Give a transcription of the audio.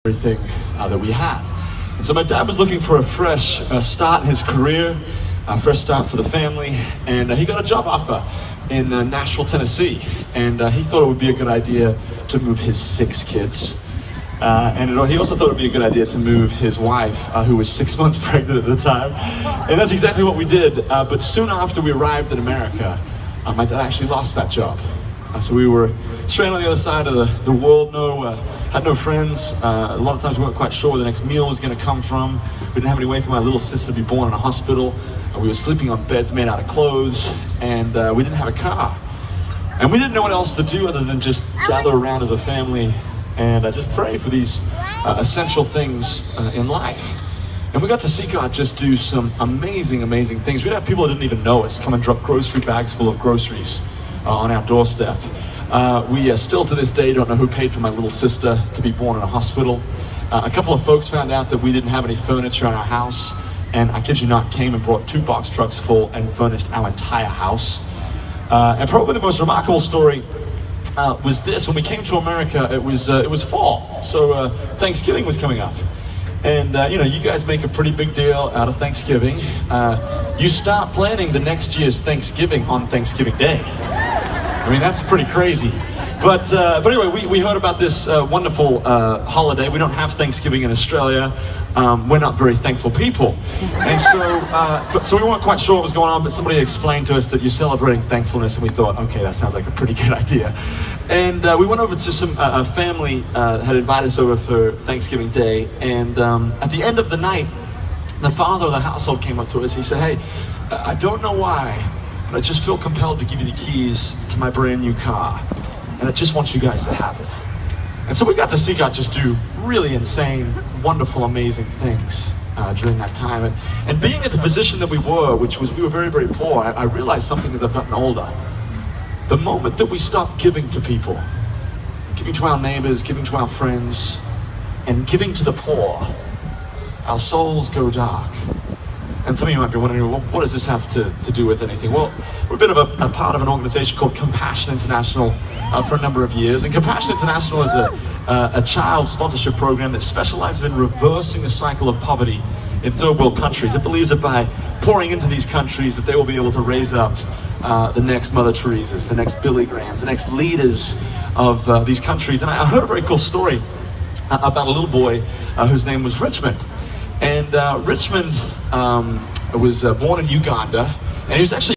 everything that we had. And so my dad was looking for a fresh start in his career, a fresh start for the family, and he got a job offer in Nashville, Tennessee. And he thought it would be a good idea to move his 6 kids. He also thought it would be a good idea to move his wife, who was 6 months pregnant at the time. And that's exactly what we did. But soon after we arrived in America, my dad actually lost that job. So we were straight on the other side of the world, had no friends. A lot of times we weren't quite sure where the next meal was going to come from. We didn't have any way for my little sister to be born in a hospital. We were sleeping on beds made out of clothes, and we didn't have a car. And we didn't know what else to do other than just gather around as a family and just pray for these essential things in life. And we got to see God just do some amazing, amazing things. We'd have people that didn't even know us come and drop grocery bags full of groceries on our doorstep. We still to this day don't know who paid for my little sister to be born in a hospital. A couple of folks found out that we didn't have any furniture in our house, and I kid you not, came and brought 2 box trucks full and furnished our entire house. And probably the most remarkable story was this. When we came to America, it was fall, so Thanksgiving was coming up. And you guys make a pretty big deal out of Thanksgiving. You start planning the next year's Thanksgiving on Thanksgiving Day. I mean, that's pretty crazy. But anyway, we heard about this wonderful holiday. We don't have Thanksgiving in Australia. We're not very thankful people. And so we weren't quite sure what was going on, but somebody explained to us that you're celebrating thankfulness, and we thought, okay, that sounds like a pretty good idea. And we went over to some family had invited us over for Thanksgiving Day, and at the end of the night, the father of the household came up to us. He said, hey, I don't know why, but I just feel compelled to give you the keys to my brand new car, and I just want you guys to have it. And so we got to see God just do really insane, wonderful, amazing things during that time. And being in the position that we were, which was we were very, very poor, I realized something as I've gotten older. The moment that we stop giving to people, giving to our neighbors, giving to our friends, and giving to the poor, our souls go dark. And some of you might be wondering, well, what does this have to do with anything? Well, we're a bit of a part of an organization called Compassion International for a number of years. And Compassion International is a child sponsorship program that specializes in reversing the cycle of poverty in third world countries. It believes that by pouring into these countries that they will be able to raise up the next Mother Teresas, the next Billy Grahams, the next leaders of these countries. And I heard a very cool story about a little boy whose name was Richmond. And Richmond was born in Uganda, and he was actually